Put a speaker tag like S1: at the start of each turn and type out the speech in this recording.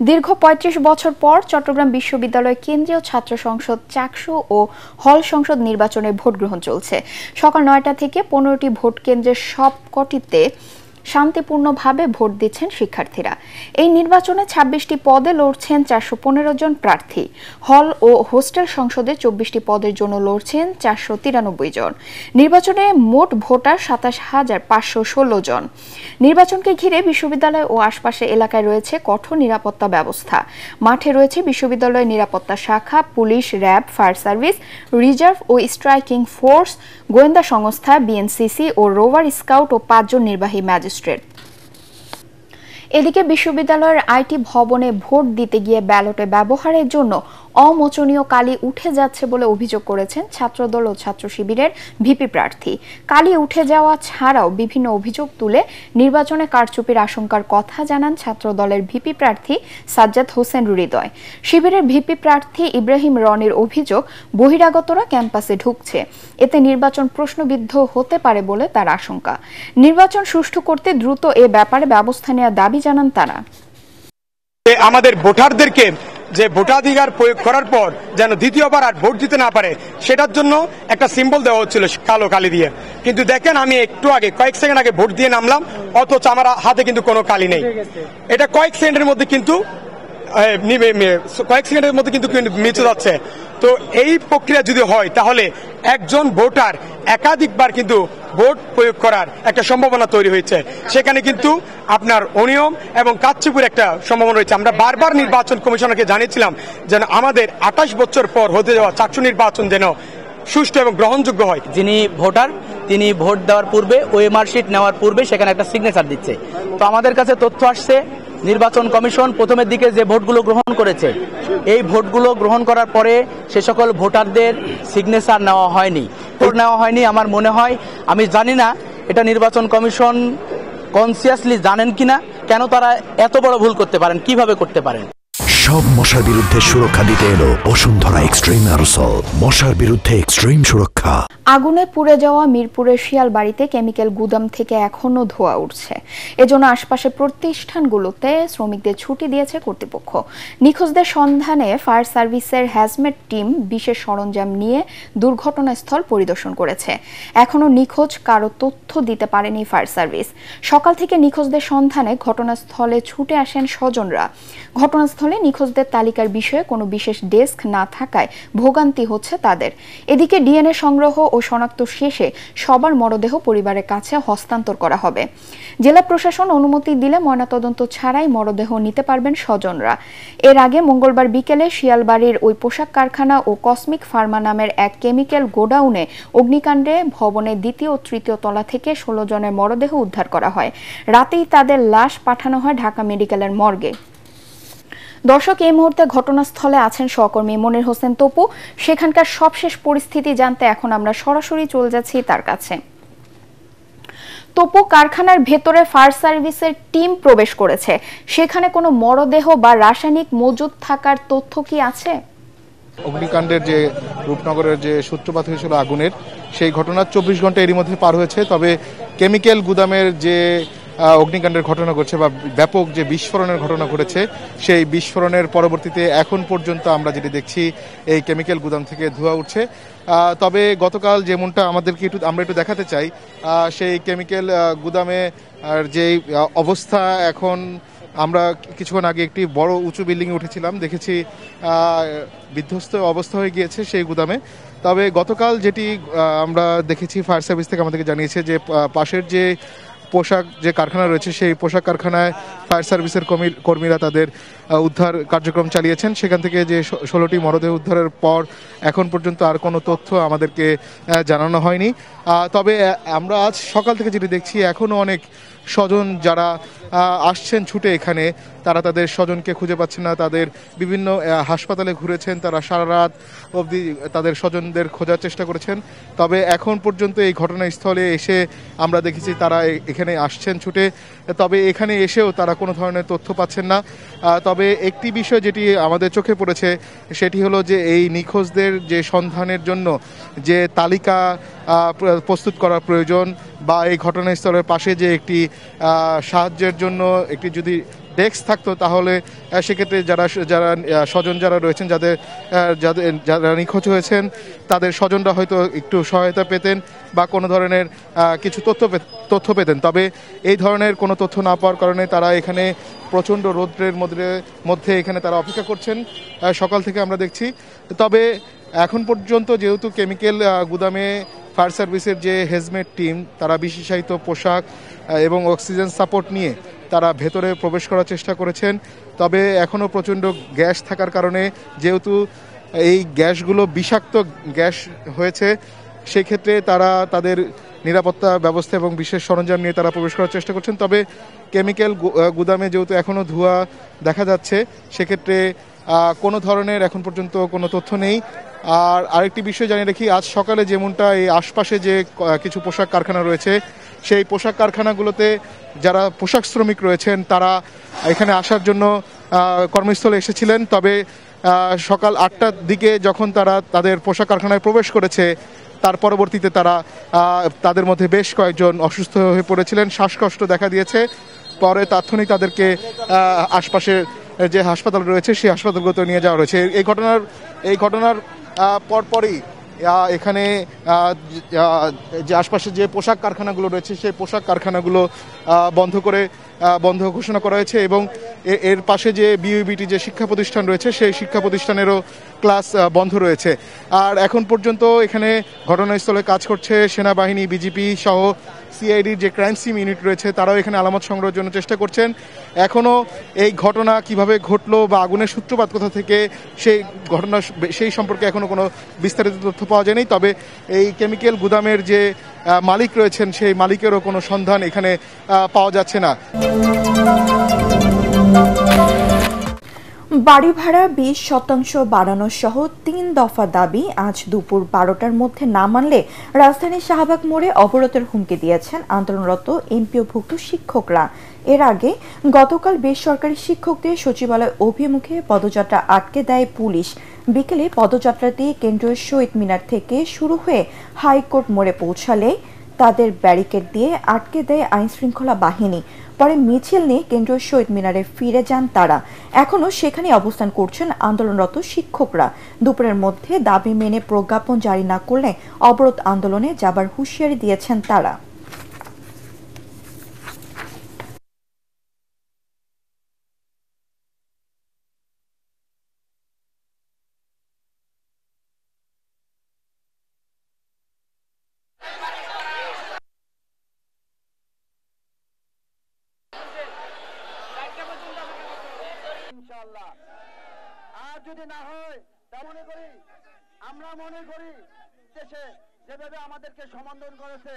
S1: দীর্ঘ ৩৫ বছর পর চট্টগ্রাম বিশ্ববিদ্যালয় কেন্দ্রীয় ছাত্র সংসদ চাকসু ও হল সংসদ নির্বাচনের ভোট গ্রহণ চলছে। সকাল ৯টা থেকে ১৫টি ভোট কেন্দ্রের সবকটিতে শান্তিপূর্ণভাবে ভোট দিচ্ছেন শিক্ষার্থীরা। এই নির্বাচনে ২৬টি পদে লড়ছেন ৪১৫ জন প্রার্থী। হল ও হোস্টেল সংসদে ২৪টি পদের জন্য লড়ছেন ৪৯৩ জন। নির্বাচনে মোট ভোটার ২৭,৫১৬ জন। নির্বাচনকে ঘিরে বিশ্ববিদ্যালয় ও আশপাশের এলাকায় রয়েছে কঠোর নিরাপত্তা ব্যবস্থা। মাঠে রয়েছে বিশ্ববিদ্যালয়ের নিরাপত্তা শাখা, police, RAB, fire service, reserve ও স্ট্রাইকিং ফোর্স, গোয়েন্দা সংস্থা, বিএনসিসি ও রোভার স্কাউট ও ৫ জন নির্বাহী ম্যাজিস্ট্রেট। এদিকে বিশ্ববিদ্যালয়ের আইটি ভবনে ভোট দিতে গিয়ে ব্যালটে ব্যবহারের জন্য অমোচনীয় কালি উঠে যাচ্ছে বলে অভিযোগ করেছেন ছাত্রদল ও ছাত্র শিবিরের ভিপি প্রার্থী। কালি উঠে যাওয়া ছাড়াও বিভিন্ন অভিযোগ তুলে নির্বাচনে কারচুপির আশঙ্কার কথা জানান ছাত্রদলের ভিপি প্রার্থী সাজ্জাদ হোসেন হৃদয়। শিবিরের ভিপি প্রার্থী ইব্রাহিম রনির অভিযোগ, বহিরাগতরা ক্যাম্পাসে ঢুকছে, এতে নির্বাচন প্রশ্নবিদ্ধ হতে পারে বলে তার আশঙ্কা। নির্বাচন সুষ্ঠু করতে দ্রুত এ ব্যাপারে ব্যবস্থা নেওয়ার দাবি জানান তারা।
S2: আমাদের ভোটারদেরকে যে ভোটাধিকার প্রয়োগ করার পর যেন দ্বিতীয়বার আর ভোট দিতে না পারে, সেটার জন্য একটা সিম্বল দেওয়া হচ্ছিল কালো কালি দিয়ে। কিন্তু দেখেন, আমি একটু আগে কয়েক সেকেন্ড আগে ভোট দিয়ে নামলাম, অথচ আমার হাতে কিন্তু কোনো কালি নেই। এটা কয়েক সেকেন্ডের মধ্যে কিন্তু মিচে যাচ্ছে। তো এই প্রক্রিয়া যদি হয়, তাহলে একজন ভোটার একাধিকবার কিন্তু ভোট প্রয়োগ করার একটা সম্ভাবনা তৈরি হয়েছে। সেখানে কিন্তু আপনার অনিয়ম এবং কারচুপির একটা সম্ভাবনা রয়েছে। আমরা বারবার নির্বাচন কমিশনারকে জানিয়েছিলাম যেন আমাদের ২৮ বছর পর হতে যাওয়া চাকসু নির্বাচন যেন সুষ্ঠু এবং গ্রহণযোগ্য হয়।
S3: যিনি ভোটার, তিনি ভোট দেওয়ার পূর্বে ওএমআর শিট নেওয়ার পূর্বে সেখানে একটা সিগনেচার দিচ্ছে। তো আমাদের কাছে তথ্য আসছে, নির্বাচন কমিশন প্রথমের দিকে যে ভোটগুলো গ্রহণ করেছে, এই ভোটগুলো গ্রহণ করার পরে সে সকল ভোটারদের সিগনেচার নেওয়া হয়নি। আমার মনে হয়, আমি জানি না এটা নির্বাচন কমিশন কনসিয়াসলি জানেন কিনা, কেন তারা এত বড় ভুল করতে পারেন, কিভাবে করতে পারেন।
S4: সব মশার বিরুদ্ধে সুরক্ষা দিতে এলো বসুন্ধরা এক্সট্রিম অ্যারোসল, মশার বিরুদ্ধে এক্সট্রিম সুরক্ষা।
S1: আগুনে পুড়ে যাওয়া মিরপুরের শিয়ালবাড়িতে কেমিক্যাল গুদাম থেকে এখনো ধোঁয়া উঠছে। এজন্য আশপাশের প্রতিষ্ঠানগুলোতে শ্রমিকদের ছুটি দিয়েছে কর্তৃপক্ষ। নিখোঁজদের সন্ধানে ফায়ার সার্ভিসের হ্যাজমেট টিম বিশেষ সরঞ্জাম নিয়ে দুর্ঘটনাস্থল পরিদর্শন করেছে। এখনো নিখোঁজ কারো তথ্য দিতে পারেনি ফায়ার সার্ভিস। সকাল থেকে নিখোঁজদের সন্ধানে ঘটনাস্থলে ছুটে আসেন স্বজনরা। ঘটনাস্থলে নিখোঁজদের তালিকার বিষয়ে কোনো বিশেষ ডেস্ক না থাকায় ভোগান্তি হচ্ছে তাদের। এদিকে ডিএনএ সংগ্রহ ও শনাক্ত শেষে সবার মরদেহ পরিবারের কাছে হস্তান্তর করা হবে। জেলা প্রশাসন অনুমতি দিলে ময়নাতদন্ত ছাড়াই মরদেহ নিতে পারবেন স্বজনরা। এর আগে মঙ্গলবার বিকেলে শিয়ালবাড়ির ওই পোশাক কারখানা ও কসমিক ফার্মা নামের এক কেমিক্যাল গোডাউনে অগ্নিকাণ্ডে ভবনের দ্বিতীয় ও তৃতীয় তলা থেকে ১৬ জনের মরদেহ উদ্ধার করা হয়। রাতেই তাদের লাশ পাঠানো হয় ঢাকা মেডিকেলের মর্গে। দর্শক, এই মুহূর্তে ঘটনাস্থলে আছেন সহকর্মী মনির হোসেন তপু। সেখানকার সবশেষ পরিস্থিতি জানতে এখন আমরা সরাসরি চলে যাচ্ছি তার কাছে। তপু, কারখানার ভেতরে ফায়ার সার্ভিসের টিম প্রবেশ করেছে, সেখানে কোনো মরদেহ বা রাসায়নিক মজুদ থাকার তথ্য কি আছে?
S5: অগ্নিকাণ্ডের যে রূপনগরের যে সূত্রপাত হয়েছিল আগুনের, সেই ঘটনা ২৪ ঘন্টা এরই মধ্যে পার হয়েছে। তবে কেমিক্যাল গুদামের যে অগ্নিকাণ্ডের ঘটনা ঘটছে বা ব্যাপক যে বিস্ফোরণের ঘটনা ঘটেছে, সেই বিস্ফোরণের পরবর্তীতে এখন পর্যন্ত আমরা যেটি দেখছি, এই কেমিক্যাল গুদাম থেকে ধোঁয়া উঠছে। তবে গতকাল যেমনটা আমাদেরকে আমরা একটু দেখাতে চাই, সেই কেমিক্যাল গুদামে যে অবস্থা, এখন আমরা কিছুক্ষণ আগে একটি বড় উঁচু বিল্ডিংয়ে উঠেছিলাম, দেখেছি বিধ্বস্ত অবস্থা হয়ে গিয়েছে সেই গুদামে। তবে গতকাল যেটি আমরা দেখেছি, ফায়ার সার্ভিস থেকে আমাদেরকে জানিয়েছে যে পাশের যে পোশাক যে কারখানা রয়েছে, সেই পোশাক কারখানায় ফায়ার সার্ভিসের কর্মীরা তাদের উদ্ধার কার্যক্রম চালিয়েছেন। সেখান থেকে যে ১৬টি মরদেহ উদ্ধারের পর এখন পর্যন্ত আর কোনো তথ্য আমাদেরকে জানানো হয়নি। তবে আমরা আজ সকাল থেকে যেটি দেখছি, এখনও অনেক স্বজন যারা আসছেন ছুটে এখানে, তারা তাদের স্বজনকে খুঁজে পাচ্ছেন না। তাদের বিভিন্ন হাসপাতালে ঘুরেছেন, তারা সারা রাত অবধি তাদের স্বজনদের খোঁজার চেষ্টা করেছেন। তবে এখন পর্যন্ত এই ঘটনাস্থলে এসে আমরা দেখেছি তারা এখানে আসছেন ছুটে, তবে এখানে এসেও তারা কোনো ধরনের তথ্য পাচ্ছেন না। তবে একটি বিষয় যেটি আমাদের চোখে পড়েছে, সেটি হলো যে এই নিখোঁজদের যে সন্ধানের জন্য যে তালিকা প্রস্তুত করার প্রয়োজন, বা এই ঘটনাস্থলের পাশে যে একটি সাহায্যের জন্য একটি যদি ডেস্ক থাকতো তাহলে সেক্ষেত্রে যারা যারা স্বজন যারা রয়েছেন যাদের যারা নিখোঁজ হয়েছেন তাদের স্বজনরা হয়তো একটু সহায়তা পেতেন বা কোনো ধরনের কিছু তথ্য পেতেন। তবে এই ধরনের কোনো তথ্য না পাওয়ার কারণে তারা এখানে প্রচণ্ড রৌদ্রের মধ্যে এখানে তারা অপেক্ষা করছেন সকাল থেকে আমরা দেখছি। তবে এখন পর্যন্ত যেহেতু কেমিক্যাল গুদামে ফায়ার সার্ভিসের যে হেলমেট টিম তারা বিশেষায়িত পোশাক এবং অক্সিজেন সাপোর্ট নিয়ে তারা ভেতরে প্রবেশ করার চেষ্টা করেছেন। তবে এখনও প্রচণ্ড গ্যাস থাকার কারণে যেহেতু এই গ্যাসগুলো বিষাক্ত গ্যাস হয়েছে সেই ক্ষেত্রে তারা তাদের নিরাপত্তা ব্যবস্থা এবং বিশেষ সরঞ্জাম নিয়ে তারা প্রবেশ করার চেষ্টা করছেন। তবে কেমিক্যাল গুদামে যেহেতু এখনও ধোঁয়া দেখা যাচ্ছে সেক্ষেত্রে কোনো ধরনের এখন পর্যন্ত কোনো তথ্য নেই। আর আরেকটি বিষয় জানিয়ে রাখি, আজ সকালে যেমনটা এই আশপাশে যে কিছু পোশাক কারখানা রয়েছে সেই পোশাক কারখানাগুলোতে যারা পোশাক শ্রমিক রয়েছেন তারা এখানে আসার জন্য কর্মস্থলে এসেছিলেন। তবে সকাল 8টার দিকে যখন তারা তাদের পোশাক কারখানায় প্রবেশ করেছে তার পরবর্তীতে তাদের মধ্যে বেশ কয়েকজন অসুস্থ হয়ে পড়েছিলেন, শ্বাসকষ্ট দেখা দিয়েছে। পরে তাৎক্ষণিক তাদেরকে আশপাশে যে হাসপাতাল রয়েছে সেই হাসপাতালগুলোতে নিয়ে যাওয়া রয়েছে। এই ঘটনার পরপরই এখানে যে আশপাশে যে পোশাক কারখানাগুলো রয়েছে সেই পোশাক কারখানাগুলো বন্ধ ঘোষণা করা হয়েছে এবং এর পাশে যে বিইউবিটি যে শিক্ষা প্রতিষ্ঠান রয়েছে সেই শিক্ষা প্রতিষ্ঠানেরও ক্লাস বন্ধ রয়েছে। আর এখন পর্যন্ত এখানে ঘটনাস্থলে কাজ করছে সেনাবাহিনী, বিজিপি সহ সিআইডির যে ক্রাইম সিম ইউনিট রয়েছে তারাও এখানে আলামত সংগ্রহের জন্য চেষ্টা করছেন। এখনও এই ঘটনা কিভাবে ঘটলো বা আগুনের সূত্রপাত কোথা থেকে সেই সম্পর্কে এখনও কোনো বিস্তারিত তথ্য পাওয়া যায়নি। তবে এই কেমিক্যাল গুদামের যে মালিক রয়েছেন সেই মালিকেরও কোনো সন্ধান এখানে পাওয়া যাচ্ছে না।
S6: বাড়ি ভাড়া 20% বাড়ানো সহ 3 দফা দাবি আজ দুপুর 12টার মধ্যে না মানলে রাজধানীর শাহবাগ মোড়ে অবরোধের হুমকি দিয়েছেন আন্দোলনরত এমপিওভুক্ত শিক্ষকরা। এর আগে গতকাল বেসরকারি শিক্ষকদের সচিবালয় অভিমুখে পদযাত্রা আটকে দেয় পুলিশ। বিকেলে পদযাত্রাটি কেন্দ্রীয় শহীদ মিনার থেকে শুরু হয়ে হাইকোর্ট মোড়ে পৌঁছালে তাদের ব্যারিকেড দিয়ে আটকে দেয় আইনশৃঙ্খলা বাহিনী। পরে মিছিল নিয়ে কেন্দ্রীয় শহীদ মিনারে ফিরে যান তারা। এখনও সেখানে অবস্থান করছেন আন্দোলনরত শিক্ষকরা। দুপুরের মধ্যে দাবি মেনে প্রজ্ঞাপন জারি না করলে অবরোধ আন্দোলনে যাবার হুঁশিয়ারি দিয়েছেন তারা।
S7: আর যদি না হয় আমরা মনে করি দেশে যেভাবে আমাদেরকে সম্বোধন করেছে